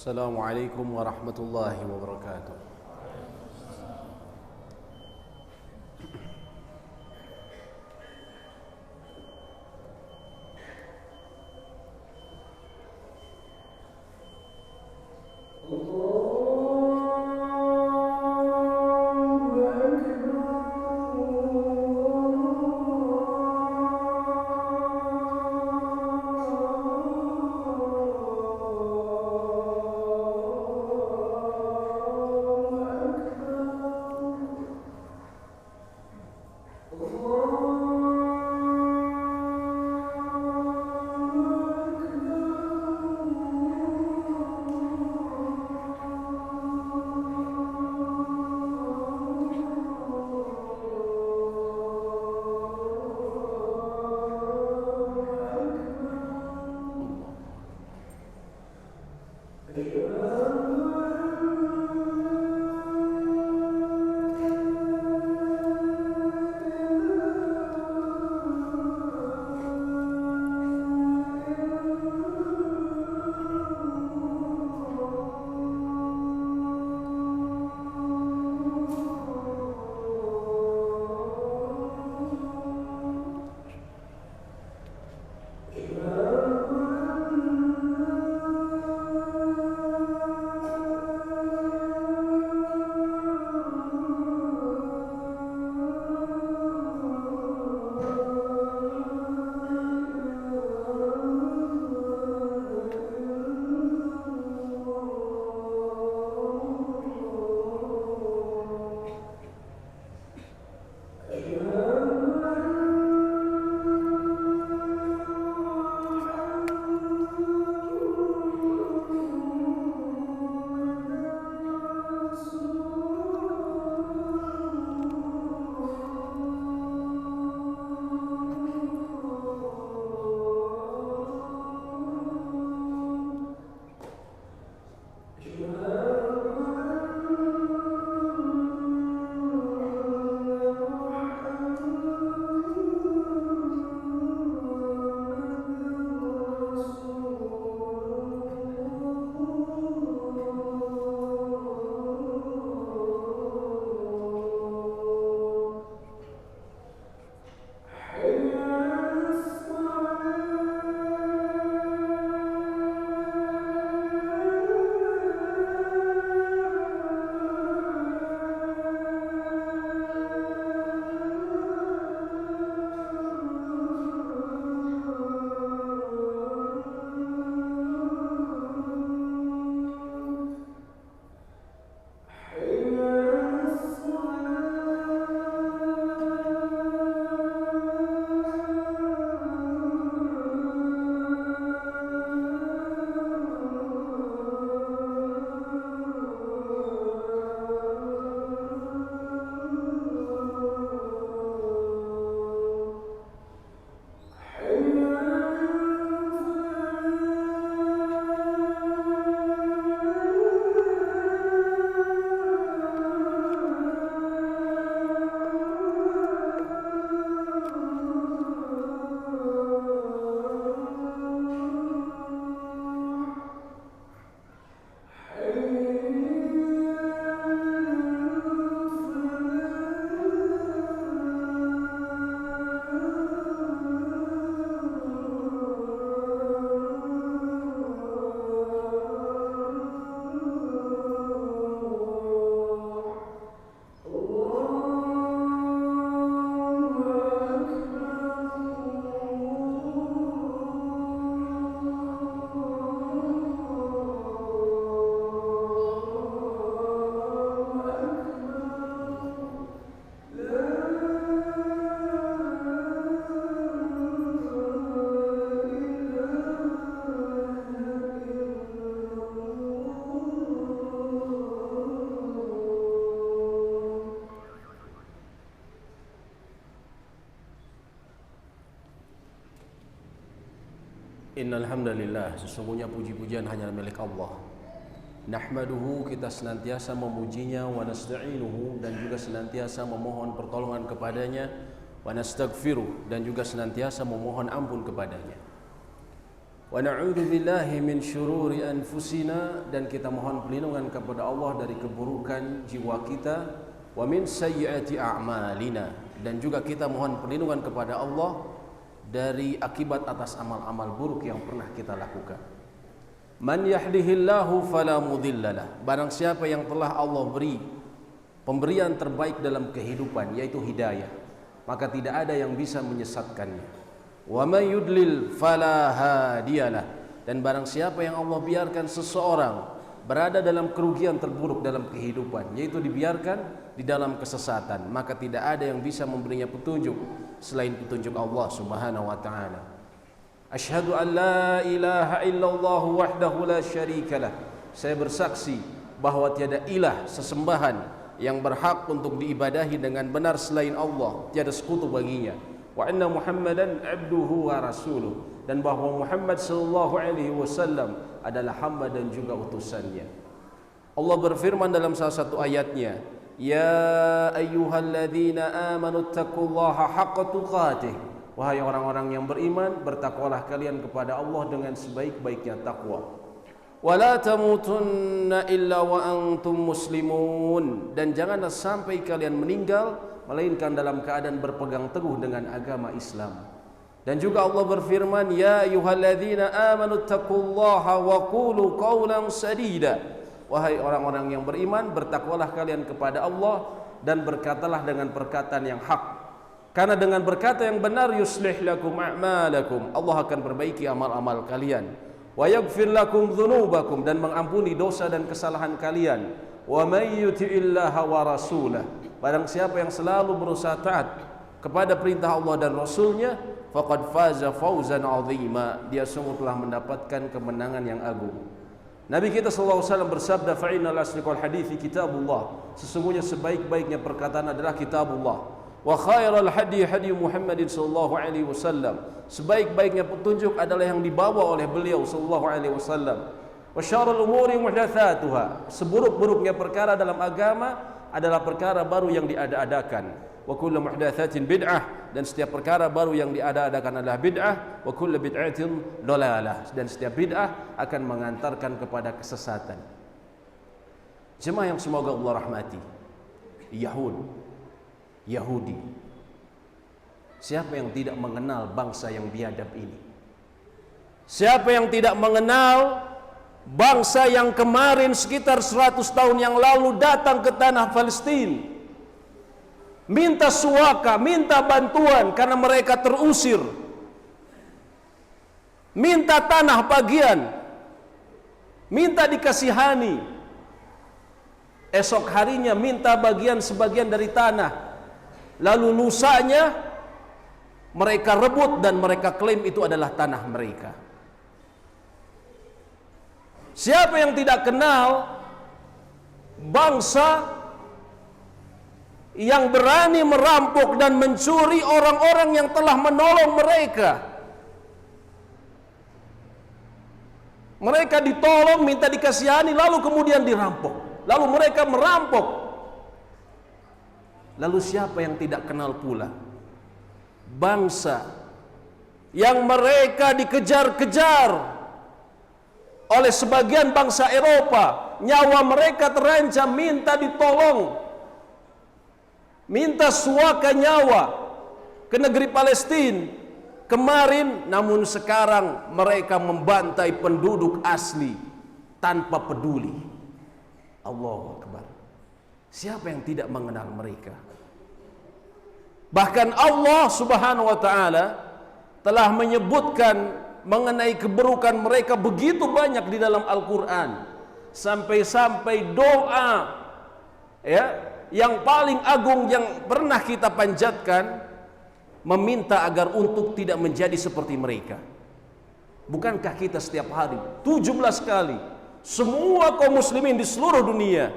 Assalamualaikum warahmatullahi wabarakatuh. Innal hamdalillah, sesungguhnya puji-pujian hanya milik Allah. Nahmaduhu, kita senantiasa memujinya, wa nasta'inuhu, dan juga senantiasa memohon pertolongan kepadanya, wa nastaghfiruh, dan juga senantiasa memohon ampun kepadanya. Wa na'udzu billahi min syururi anfusina, dan kita mohon perlindungan kepada Allah dari keburukan jiwa kita, wa min sayyiati a'malina, dan juga kita mohon perlindungan kepada Allah dari akibat atas amal-amal buruk yang pernah kita lakukan. Man yahdihillahu fala mudhillalah, barang siapa yang telah Allah beri pemberian terbaik dalam kehidupan, yaitu hidayah, maka tidak ada yang bisa menyesatkannya. Wa may yudlil fala hadiyalah, dan barang siapa yang Allah biarkan seseorang berada dalam kerugian terburuk dalam kehidupan, yaitu dibiarkan di dalam kesesatan, maka tidak ada yang bisa memberinya petunjuk selain petunjuk Allah Subhanahu wa taala. Asyhadu an la ilaha illallah wahdahu la syarikalah, saya bersaksi bahwa tiada ilah sesembahan yang berhak untuk diibadahi dengan benar selain Allah, tiada sekutu baginya. Wa anna Muhammadan abduhu wa rasuluh, dan bahwa Muhammad sallallahu alaihi wasallam adalah hamba dan juga utusannya. Allah berfirman dalam salah satu ayatnya, ya ayyuhalladzina amanu taqullaha haqqa tuqatih, wahai orang-orang yang beriman, bertakwalah kalian kepada Allah dengan sebaik-baiknya takwa. Wala tamutunna illa wa antum muslimun, dan janganlah sampai kalian meninggal melainkan dalam keadaan berpegang teguh dengan agama Islam. Dan juga Allah berfirman, ya ayyuhalladzina amanu taqullaha wa qulu qawlan sadida, wahai orang-orang yang beriman, bertakwalah kalian kepada Allah dan berkatalah dengan perkataan yang hak, karena dengan berkata yang benar yuslih lakum a'malakum, Allah akan perbaiki amal-amal kalian. Wa yaghfir lakum dzunubakum, dan mengampuni dosa dan kesalahan kalian. Wa may yuti'illaha wa rasulah, barang siapa yang selalu berusaha taat kepada perintah Allah dan Rasulnya, faqad faza fawzan 'azima, dia sungguh telah mendapatkan kemenangan yang agung. Nabi kita sallallahu alaihi wasallam bersabda, fa innal asliqal hadithi kitabullah, sesungguhnya sebaik-baiknya perkataan adalah kitabullah. Wa khairal hadi hadi Muhammadin sallallahu alaihi wasallam, sebaik-baiknya petunjuk adalah yang dibawa oleh beliau sallallahu alaihi wasallam. Wa syarrul umuri muhdatsatuha, seburuk-buruknya perkara dalam agama adalah perkara baru yang diada-adakan. Wa kullu muhdatsatin bid'ah, dan setiap perkara baru yang diada-adakan adalah bid'ah. Wa kullu bid'atin dhalalah, dan setiap bid'ah akan mengantarkan kepada kesesatan. Jemaah yang semoga Allah rahmati, Yahudi, siapa yang tidak mengenal bangsa yang biadab ini? Siapa yang tidak mengenal bangsa yang kemarin sekitar 100 tahun yang lalu datang ke tanah Palestina, minta suaka, minta bantuan karena mereka terusir, minta tanah bagian, minta dikasihani, esok harinya minta bagian sebagian dari tanah, lalu lusanya mereka rebut dan mereka klaim itu adalah tanah mereka. Siapa yang tidak kenal bangsa yang berani merampok dan mencuri orang-orang yang telah menolong mereka? Mereka ditolong, minta dikasihani, lalu kemudian dirampok, lalu mereka merampok. Lalu siapa yang tidak kenal pula bangsa yang mereka dikejar-kejar oleh sebagian bangsa Eropa, nyawa mereka terancam, minta ditolong, minta suaka nyawa ke negeri Palestina kemarin, namun sekarang mereka membantai penduduk asli tanpa peduli. Allahu Akbar. Siapa yang tidak mengenal mereka? Bahkan Allah Subhanahu wa taala telah menyebutkan mengenai keburukan mereka begitu banyak di dalam Al-Qur'an, sampai-sampai doa yang paling agung yang pernah kita panjatkan meminta agar untuk tidak menjadi seperti mereka. Bukankah kita setiap hari 17 kali semua kaum muslimin di seluruh dunia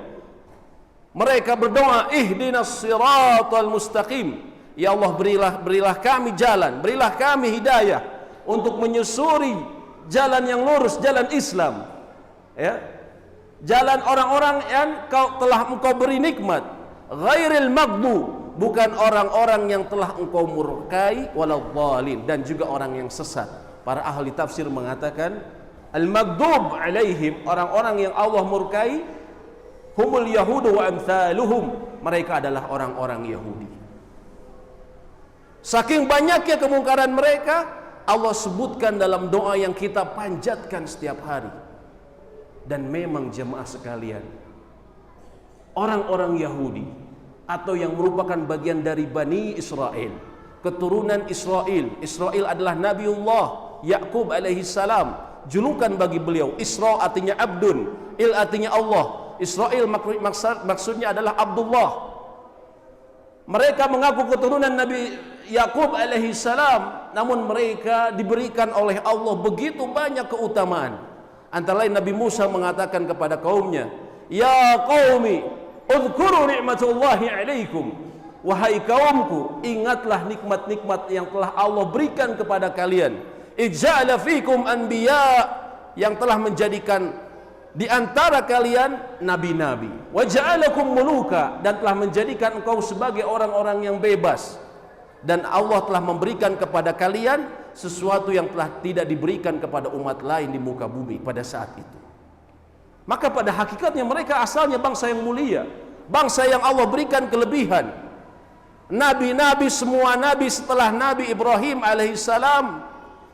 mereka berdoa, ihdinas siratal mustaqim, ya Allah berilah kami jalan, berilah kami hidayah untuk menyusuri jalan yang lurus, jalan Islam, jalan orang-orang yang engkau beri nikmat, ghairil maghdub, bukan orang-orang yang telah engkau murkai, waladhdallin, dan juga orang yang sesat, Para ahli tafsir mengatakan al-maghdub alaihim, orang-orang yang Allah murkai, humul yahudu wa amthaluhum, mereka adalah orang-orang Yahudi. Saking banyaknya kemungkaran mereka, Allah sebutkan dalam doa yang kita panjatkan setiap hari. Dan memang jemaah sekalian, orang-orang Yahudi atau yang merupakan bagian dari Bani Israel, keturunan Israel. Israel adalah Nabiullah Ya'qub alaihi salam. Julukan bagi beliau, Isra artinya abdun, il artinya Allah. Israel maksudnya adalah Abdullah. Mereka mengaku keturunan Nabi Ya'qub alaihi salam, namun mereka diberikan oleh Allah begitu banyak keutamaan. Antara lain Nabi Musa mengatakan kepada kaumnya, "Ya qaumi, udhkuru ni'matullahi alaikum." Wahai kaumku, ingatlah nikmat-nikmat yang telah Allah berikan kepada kalian. Ij'ala fikum anbiya, yang telah menjadikan di antara kalian nabi-nabi. Wa ja'alakum muluka, dan telah menjadikan engkau sebagai orang-orang yang bebas. Dan Allah telah memberikan kepada kalian sesuatu yang telah tidak diberikan kepada umat lain di muka bumi pada saat itu. Maka pada hakikatnya mereka asalnya bangsa yang mulia, bangsa yang Allah berikan kelebihan. Nabi-nabi, semua nabi setelah Nabi Ibrahim alaihissalam,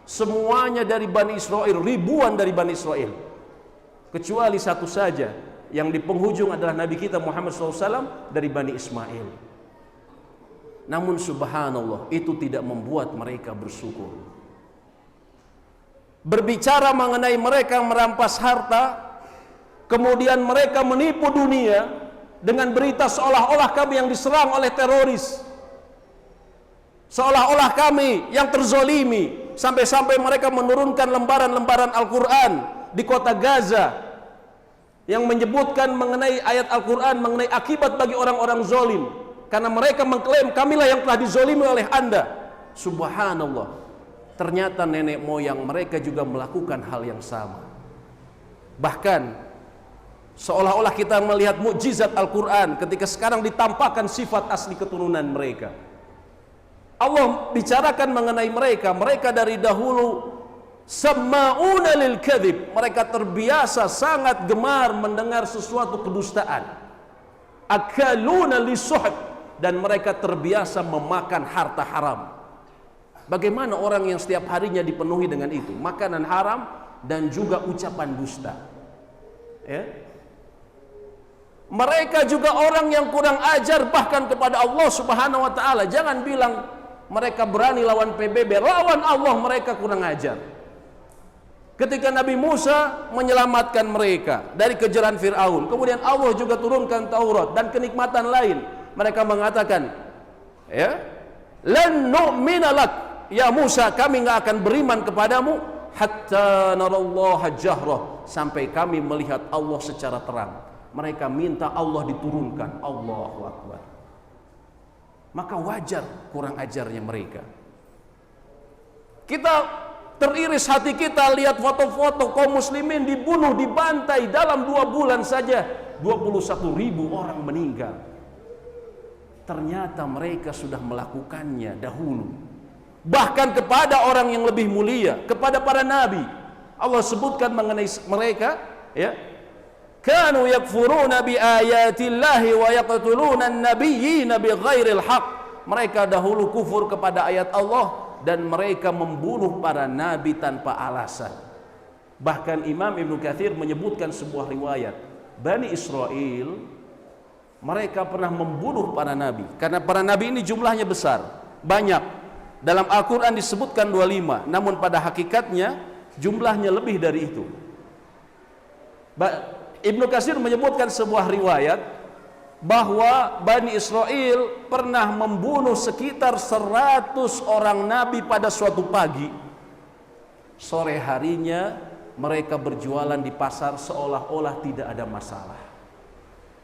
semuanya dari Bani Israel, ribuan dari Bani Israel. Kecuali satu saja yang di penghujung adalah Nabi kita Muhammad SAW dari Bani Ismail. Namun subhanallah, itu tidak membuat mereka bersyukur. Berbicara mengenai mereka merampas harta, kemudian mereka menipu dunia dengan berita seolah-olah kami yang diserang oleh teroris, seolah-olah kami yang terzolimi, sampai-sampai mereka menurunkan lembaran-lembaran Al-Quran di kota Gaza yang menyebutkan mengenai ayat Al-Quran mengenai akibat bagi orang-orang zolim, karena mereka mengklaim kamilah yang telah dizolimi oleh Anda. Subhanallah, ternyata nenek moyang mereka juga melakukan hal yang sama. Bahkan seolah-olah kita melihat mukjizat Al-Quran ketika sekarang ditampakkan sifat asli keturunan mereka. Allah bicarakan mengenai mereka. Mereka dari dahulu samma'una lil kadhib, mereka terbiasa sangat gemar mendengar sesuatu kedustaan. Akaluna lisuhd, dan mereka terbiasa memakan harta haram. Bagaimana orang yang setiap harinya dipenuhi dengan itu, makanan haram dan juga ucapan dusta, ya? Mereka juga orang yang kurang ajar bahkan kepada Allah Subhanahu wa taala. Jangan bilang mereka berani lawan PBB, lawan Allah mereka kurang ajar. Ketika Nabi Musa menyelamatkan mereka dari kejaran Fir'aun, kemudian Allah juga turunkan Taurat dan kenikmatan lain, mereka mengatakan, ya, lan nu'mina lak ya Musa, kami nggak akan beriman kepadamu hatta narallaha jahrah, sampai kami melihat Allah secara terang. Mereka minta Allah diturunkan. Allahu Akbar. Maka wajar kurang ajarnya mereka. Kita teriris hati kita lihat foto-foto kaum muslimin dibunuh, dibantai dalam 2 bulan saja 21.000 orang meninggal. Ternyata mereka sudah melakukannya dahulu, bahkan kepada orang yang lebih mulia, kepada para nabi. Allah sebutkan mengenai mereka, ya, kanu yakfuruna bi ayatillahi wa yaqtuluna an-nabiyyina bighairil haqq. Mereka dahulu kufur kepada ayat Allah dan mereka membunuh para nabi tanpa alasan. Bahkan Imam Ibnu Katsir menyebutkan sebuah riwayat, Bani Israel mereka pernah membunuh para nabi, karena para nabi ini jumlahnya besar, banyak. Dalam Al-Quran disebutkan 25, namun pada hakikatnya jumlahnya lebih dari itu. Ibnu Katsir menyebutkan sebuah riwayat bahwa Bani Israel pernah membunuh sekitar 100 orang nabi pada suatu pagi. Sore harinya mereka berjualan di pasar seolah-olah tidak ada masalah.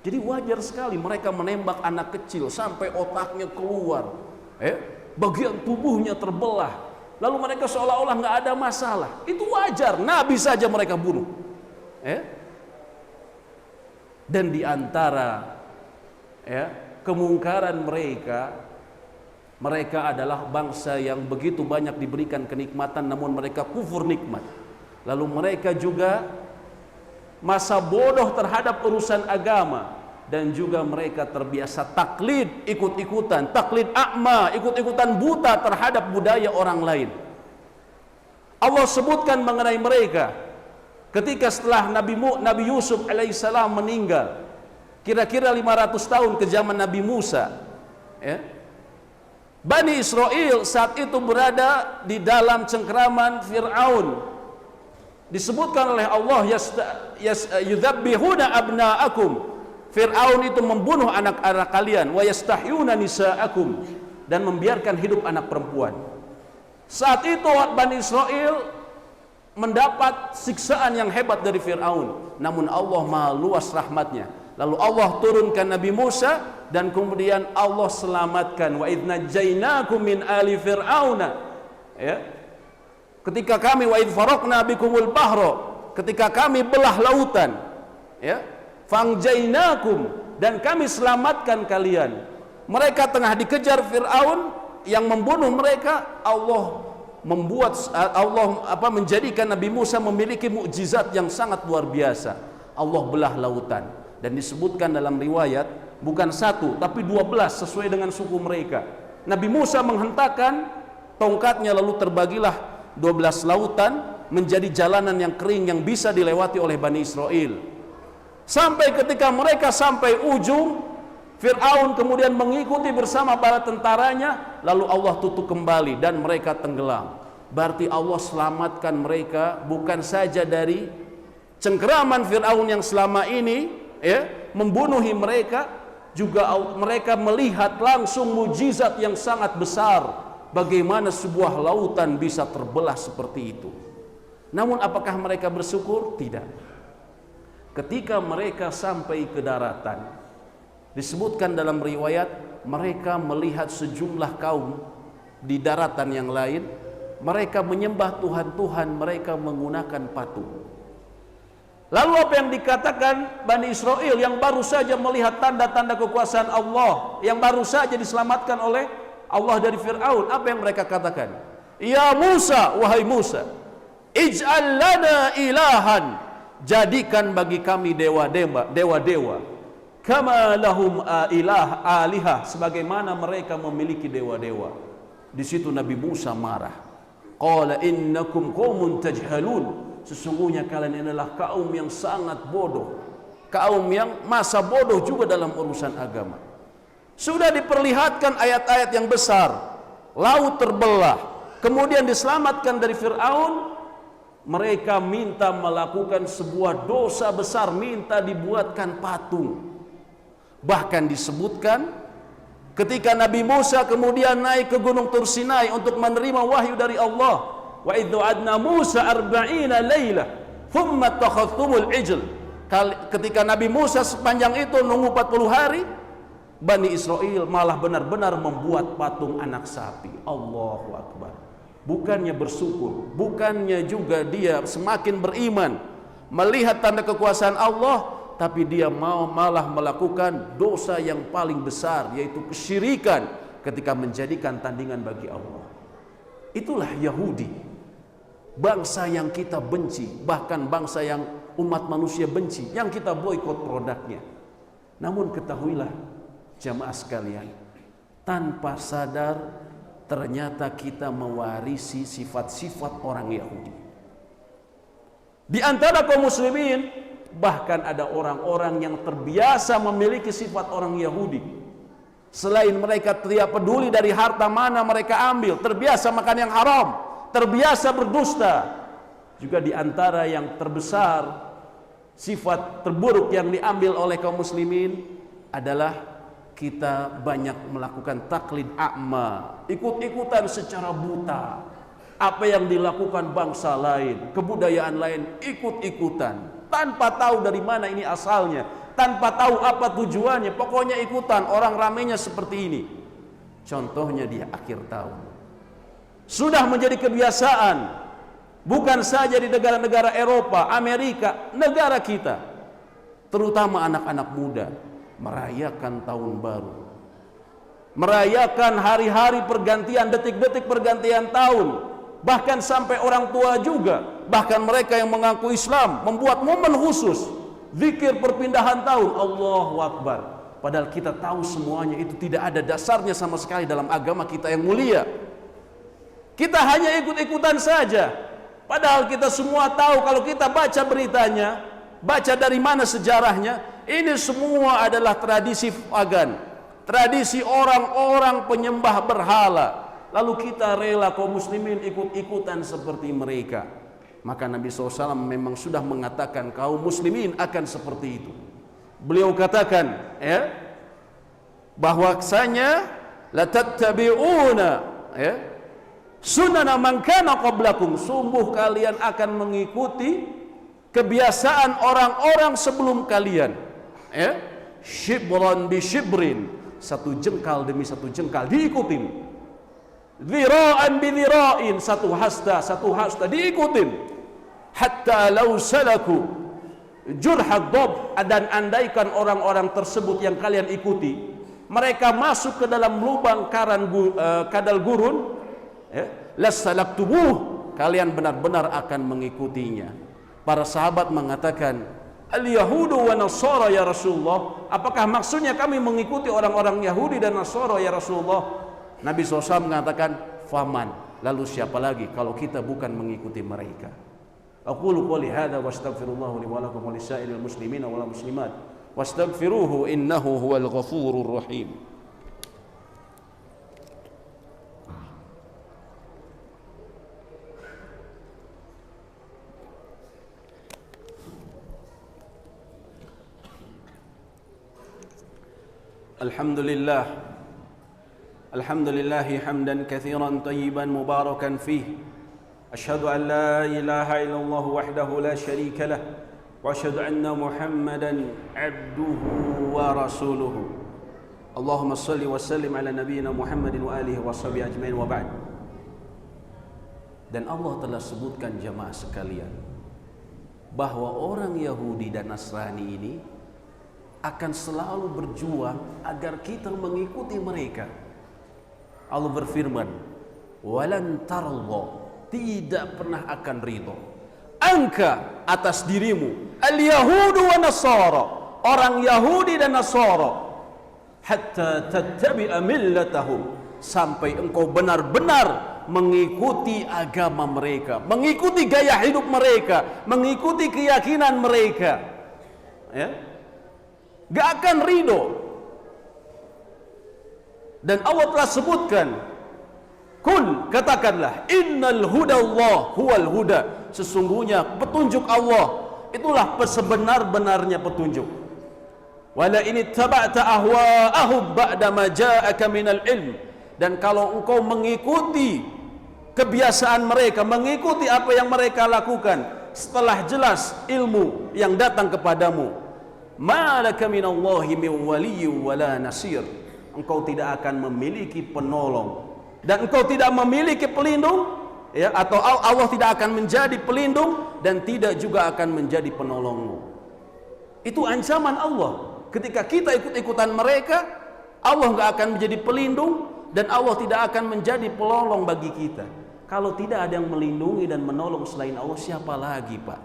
Jadi wajar sekali mereka menembak anak kecil sampai otaknya keluar, bagian tubuhnya terbelah, lalu mereka seolah-olah nggak ada masalah. Itu wajar, nabi saja mereka bunuh. Dan di antara kemungkaran mereka, Mereka adalah bangsa yang begitu banyak diberikan kenikmatan, namun mereka kufur nikmat. Lalu mereka juga masa bodoh terhadap urusan agama, dan juga mereka terbiasa taklid, ikut-ikutan, taklid a'ma, ikut-ikutan buta terhadap budaya orang lain. Allah sebutkan mengenai mereka ketika setelah Nabi Yusuf alaihissalam meninggal, kira-kira 500 tahun ke zaman Nabi Musa, ya. Bani Israel saat itu berada di dalam cengkeraman Fir'aun. Disebutkan oleh Allah, yudzabbihuna abna'akum. Fir'aun itu membunuh anak-anak kalian, wa yastahyuna nisa'akum, dan membiarkan hidup anak perempuan. Saat itu Bani Israel mendapat siksaan yang hebat dari Fir'aun, namun Allah Maha luas rahmatnya. Lalu Allah turunkan Nabi Musa, dan kemudian Allah selamatkan. Wa idh najjaynakum min ali fir'auna, ya. Ketika kami wa idh faraqna bikumul bahra, ketika kami belah lautan, ya. Fangjainakum, dan kami selamatkan kalian. Mereka tengah dikejar Fir'aun yang membunuh mereka. Allah menjadikan Nabi Musa memiliki mukjizat yang sangat luar biasa. Allah belah lautan, dan disebutkan dalam riwayat bukan 1 tapi 12 sesuai dengan suku mereka. Nabi Musa menghentakkan tongkatnya, lalu terbagilah 12 lautan menjadi jalanan yang kering yang bisa dilewati oleh Bani Israel. Sampai ketika mereka sampai ujung, Fir'aun kemudian mengikuti bersama para tentaranya, lalu Allah tutup kembali dan mereka tenggelam. Berarti Allah selamatkan mereka bukan saja dari cengkeraman Fir'aun yang selama ini, ya, membunuhi mereka, juga mereka melihat langsung mujizat yang sangat besar, bagaimana sebuah lautan bisa terbelah seperti itu. Namun apakah mereka bersyukur? Tidak. Ketika mereka sampai ke daratan, disebutkan dalam riwayat mereka melihat sejumlah kaum di daratan yang lain, mereka menyembah Tuhan-Tuhan mereka menggunakan patung. Lalu apa yang dikatakan Bani Israel yang baru saja melihat tanda-tanda kekuasaan Allah, yang baru saja diselamatkan oleh Allah dari Fir'aun? Apa yang mereka katakan? Ya Musa, wahai Musa, ij'al lana ilahan, jadikan bagi kami dewa-dewa, kama lahum alihah, sebagaimana mereka memiliki dewa-dewa. Di situ Nabi Musa marah. Qala innakum qaumun tajhalun, sesungguhnya kalian adalah kaum yang sangat bodoh, kaum yang masa bodoh juga dalam urusan agama. Sudah diperlihatkan ayat-ayat yang besar, laut terbelah, kemudian diselamatkan dari Fir'aun. Mereka minta melakukan sebuah dosa besar, minta dibuatkan patung. Bahkan disebutkan ketika Nabi Musa kemudian naik ke Gunung Tur Sinai untuk menerima wahyu dari Allah, wa idh wa'adna Musa 40 lailah thumma takhadhtumul ijl. Ketika Nabi Musa sepanjang itu nunggu 40 hari, Bani Israel malah benar-benar membuat patung anak sapi. Allahu Akbar. Bukannya bersyukur, bukannya juga dia semakin beriman melihat tanda kekuasaan Allah, tapi dia malah melakukan dosa yang paling besar, yaitu kesyirikan ketika menjadikan tandingan bagi Allah. Itulah Yahudi, bangsa yang kita benci, bahkan bangsa yang umat manusia benci, yang kita boikot produknya. Namun ketahuilah jamaah sekalian, tanpa sadar ternyata kita mewarisi sifat-sifat orang Yahudi. Di antara kaum muslimin bahkan ada orang-orang yang terbiasa memiliki sifat orang Yahudi. Selain mereka tidak peduli dari harta mana mereka ambil, terbiasa makan yang haram, terbiasa berdusta. Juga di antara yang terbesar sifat terburuk yang diambil oleh kaum muslimin adalah kita banyak melakukan taklid a'ma, ikut-ikutan secara buta. Apa yang dilakukan bangsa lain, kebudayaan lain, ikut-ikutan tanpa tahu dari mana ini asalnya, tanpa tahu apa tujuannya, pokoknya ikutan, orang ramainya seperti ini. Contohnya di akhir tahun sudah menjadi kebiasaan, bukan saja di negara-negara Eropa, Amerika, negara kita, terutama anak-anak muda merayakan tahun baru. merayakan hari-hari pergantian, detik-detik pergantian tahun, bahkan sampai orang tua juga, bahkan mereka yang mengaku Islam membuat momen khusus zikir perpindahan tahun, Allahu Akbar. Padahal kita tahu semuanya itu tidak ada dasarnya sama sekali dalam agama kita yang mulia. Kita hanya ikut-ikutan saja, padahal kita semua tahu kalau kita baca beritanya, baca dari mana sejarahnya, ini semua adalah tradisi pagan, tradisi orang-orang penyembah berhala. Lalu kita rela kaum muslimin ikut-ikutan seperti mereka. Maka Nabi SAW memang sudah mengatakan kaum muslimin akan seperti itu. Beliau katakan, ya, bahwasanya la tattabi'una, ya, sunana man kana qablakum, sungguh kalian akan mengikuti kebiasaan orang-orang sebelum kalian, ya, shibran bi shibrin, satu jengkal demi satu jengkal diikutin, dhira'an bi dhira'in, satu hasta diikutin, hatta law salaku jurhad dhab, dan andaikan orang-orang tersebut yang kalian ikuti mereka masuk ke dalam lubang kadal gurun, ya, lasalaktubuh, kalian benar-benar akan mengikutinya. Para sahabat mengatakan, al-yahudu wa nasara ya Rasulullah, apakah maksudnya kami mengikuti orang-orang Yahudi dan Nasara ya Rasulullah? Nabi SAW mengatakan, faman, lalu siapa lagi kalau kita bukan mengikuti mereka. Aqulu qouli hadza wa astaghfirullah li wa lakum wa lisairil muslimina wal muslimat wastaghfiruhu innahu huwal ghafurur rahim. Alhamdulillahi hamdan katsiran tayyiban mubarakan fih. Asyhadu an la ilaha illallah wahdahu la syarika lah wa asyhadu anna Muhammadan abduhu wa rasuluhu. Allahumma shalli wa sallim ala nabiyyina Muhammadin wa alihi wa sahbihi ajmain wa ba'd. Dan Allah telah sebutkan jamaah sekalian bahwa orang Yahudi dan Nasrani ini akan selalu berjuang agar kita mengikuti mereka. Allah berfirman, walan tarda, tidak pernah akan ridho, angka atas dirimu, al-yahudu wa nasara, orang Yahudi dan Nasara, hatta tattabi'a millatahum, sampai engkau benar-benar mengikuti agama mereka, mengikuti gaya hidup mereka, mengikuti keyakinan mereka, ya, gak akan ridho. Dan Allah telah sebutkan, kul, katakanlah, innal hudallah huwal huda, sesungguhnya petunjuk Allah itulah sebenar-benarnya petunjuk. Wala in ittaba'ta ahwa'ahum ba'da ma ja'aka minal ilm, dan kalau engkau mengikuti kebiasaan mereka, mengikuti apa yang mereka lakukan setelah jelas ilmu yang datang kepadamu, ma laka minallahi min waliyyin wala nasir, engkau tidak akan memiliki penolong dan engkau tidak memiliki pelindung, ya, atau Allah tidak akan menjadi pelindung dan tidak juga akan menjadi penolongmu. Itu ancaman Allah. Ketika kita ikut-ikutan mereka, Allah nggak akan menjadi pelindung dan Allah tidak akan menjadi penolong bagi kita. Kalau tidak ada yang melindungi dan menolong selain Allah, siapa lagi, Pak?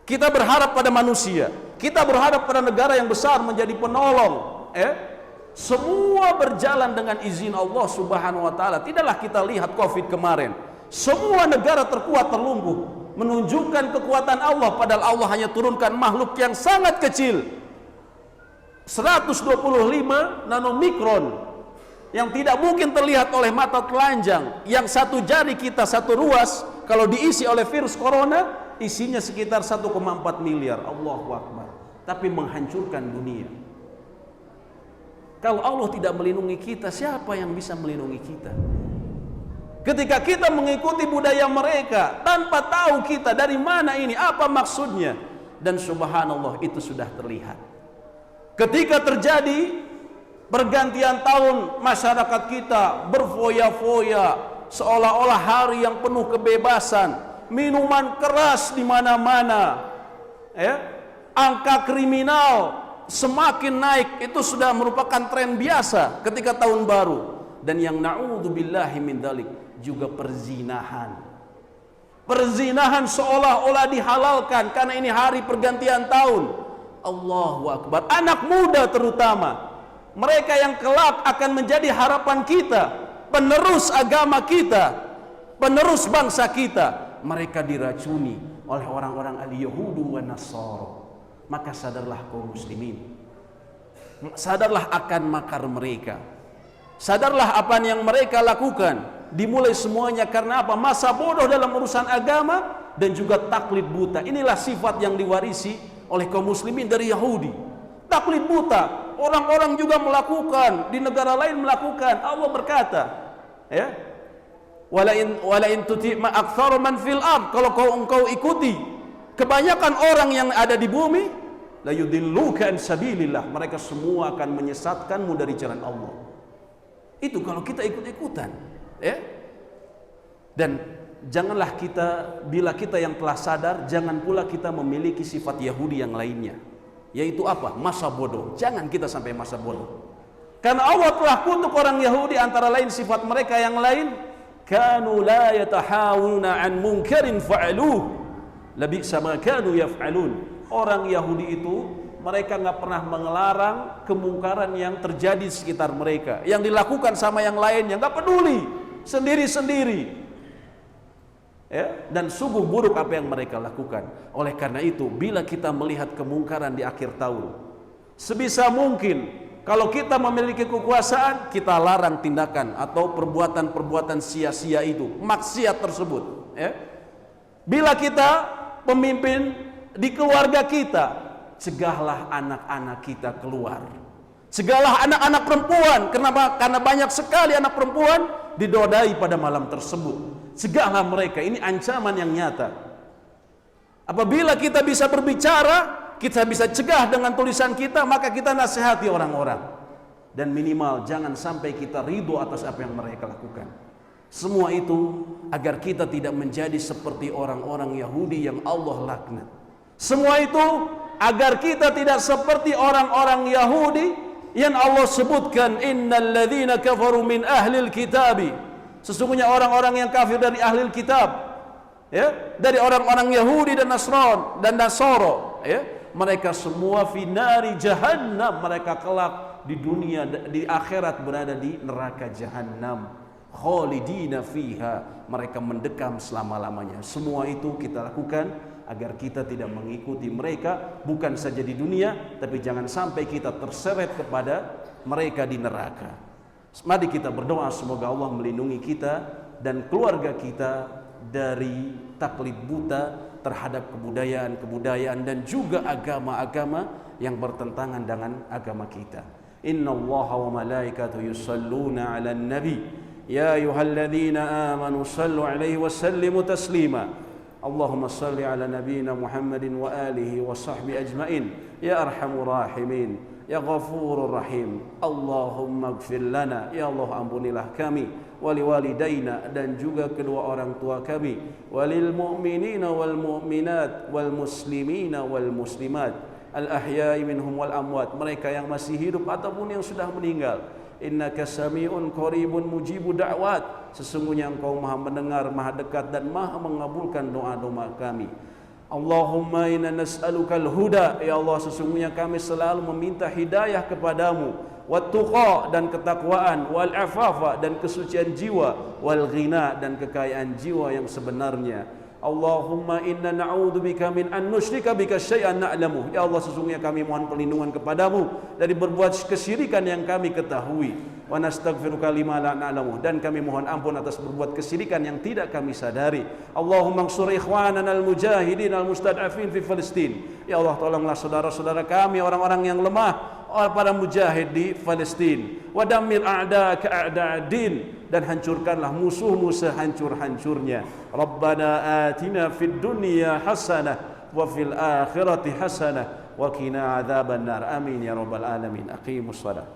Kita berharap pada manusia, kita berharap pada negara yang besar menjadi penolong, semua berjalan dengan izin Allah Subhanahu wa taala. Tidaklah kita lihat Covid kemarin, semua negara terkuat terlumpuh, menunjukkan kekuatan Allah, padahal Allah hanya turunkan makhluk yang sangat kecil, 125 nanomikron, yang tidak mungkin terlihat oleh mata telanjang, yang satu jari kita satu ruas kalau diisi oleh virus corona isinya sekitar 1,4 miliar. Allahu Akbar. Tapi menghancurkan dunia. Kalau Allah tidak melindungi kita, siapa yang bisa melindungi kita? Ketika kita mengikuti budaya mereka tanpa tahu kita dari mana ini, apa maksudnya, dan subhanallah itu sudah terlihat. Ketika terjadi pergantian tahun, masyarakat kita berfoya-foya seolah-olah hari yang penuh kebebasan, minuman keras di mana-mana, angka kriminal semakin naik, itu sudah merupakan tren biasa ketika tahun baru. Dan yang na'udzubillahi min dzalik juga perzinahan. Perzinahan seolah-olah dihalalkan karena ini hari pergantian tahun. Allahu Akbar. Anak muda terutama, mereka yang kelak akan menjadi harapan kita, penerus agama kita, penerus bangsa kita, mereka diracuni oleh orang-orang al-Yahudu wa Nasara. Maka sadarlah kaum muslimin, sadarlah akan makar mereka, sadarlah apa yang mereka lakukan. Dimulai semuanya karena apa? Masa bodoh dalam urusan agama dan juga taklid buta. Inilah sifat yang diwarisi oleh kaum muslimin dari Yahudi. Taklid buta, orang-orang juga melakukan, di negara lain melakukan. Allah berkata, ya, walain tuti ma aktsara man fil ard, kalau engkau ikuti kebanyakan orang yang ada di bumi, la yudilluka an sabilillah, mereka semua akan menyesatkanmu dari jalan Allah. Itu kalau kita ikut-ikutan, ya. Dan janganlah kita, bila kita yang telah sadar, jangan pula kita memiliki sifat Yahudi yang lainnya, yaitu apa? Masa bodoh. Jangan kita sampai masa bodoh, karena Allah telah kutuk orang Yahudi, antara lain sifat mereka yang lain, kanu la yatahawuna an munkarin fa'aluh labisa ma kanu yaf'alun. Orang Yahudi itu mereka nggak pernah mengelarang kemungkaran yang terjadi di sekitar mereka, yang dilakukan sama yang lainnya, nggak peduli, sendiri-sendiri, ya. Dan sungguh buruk apa yang mereka lakukan. Oleh karena itu, bila kita melihat kemungkaran di akhir tahun, sebisa mungkin kalau kita memiliki kekuasaan, kita larang tindakan atau perbuatan-perbuatan sia-sia itu, maksiat tersebut, ya. Bila kita pemimpin di keluarga kita, cegahlah anak-anak kita keluar. Cegahlah anak-anak perempuan. Kenapa? Karena banyak sekali anak perempuan didodai pada malam tersebut. Cegahlah mereka. Ini ancaman yang nyata. Apabila kita bisa berbicara, kita bisa cegah dengan tulisan kita, maka kita nasihati orang-orang. Dan minimal jangan sampai kita ridho atas apa yang mereka lakukan. Semua itu agar kita tidak menjadi seperti orang-orang Yahudi yang Allah laknat. Semua itu agar kita tidak seperti orang-orang Yahudi yang Allah sebutkan, innal ladzina kafaru min ahlil kitabi, sesungguhnya orang-orang yang kafir dari ahlil kitab, ya, dari orang-orang Yahudi dan Nasara, ya, mereka semua finari jahannam, mereka kelak di dunia, di akhirat berada di neraka jahannam, khalidina fiha, mereka mendekam selama-lamanya. Semua itu kita lakukan agar kita tidak mengikuti mereka, bukan saja di dunia, tapi jangan sampai kita terseret kepada mereka di neraka. Mari kita berdoa semoga Allah melindungi kita dan keluarga kita dari taklid buta terhadap kebudayaan-kebudayaan dan juga agama-agama yang bertentangan dengan agama kita. Innallaha wa malaikatahu yusalluna 'alan nabi ya ayyuhalladzina amanu sallu 'alaihi wa sallimu taslima. Allahumma salli ala nabiyyina Muhammadin wa alihi wa sahbihi ajmain ya arhamur rahimin ya ghafurur rahim. Allahumma ighfir lana, ya Allah ampunilah kami, wali walidaina, dan juga kedua orang tua kami, walil mu'minina wal mu'minat wal muslimina wal muslimat al ahya'i minhum wal amwat, mereka yang masih hidup ataupun yang sudah meninggal. Innaka sami'un qaribun mujibu da'wat, sesungguhnya engkau maha mendengar, maha dekat dan maha mengabulkan doa-doa kami. Allahumma inna nas'alukal huda, ya Allah sesungguhnya kami selalu meminta hidayah kepadamu, wat tuqa, dan ketakwaan, wal afafa, dan kesucian jiwa, wal ghina, dan kekayaan jiwa yang sebenarnya. Allahumma inna na'udzubika min an nusyrika bika syai'an na'lamu, ya Allah sesungguhnya kami mohon perlindungan kepadamu dari berbuat kesyirikan yang kami ketahui, wa nastaghfiruka lima la na'lamu, dan kami mohon ampun atas berbuat kesyirikan yang tidak kami sadari. Allahumma ansur ikhwanana al-mujahidin al-mustad'afin fi Palestin, ya Allah tolonglah saudara-saudara kami orang-orang yang lemah, para mujahid di Palestin. Wa dammir a'da'aka a'da'ad-din, dan hancurkanlah musuh-musuh sehancur-hancurnya. Rabbana atina fid dunya hasanah wa fil akhirati hasanah wa qina adzabannar. Amin ya rabbal alamin. Aqimus shalah.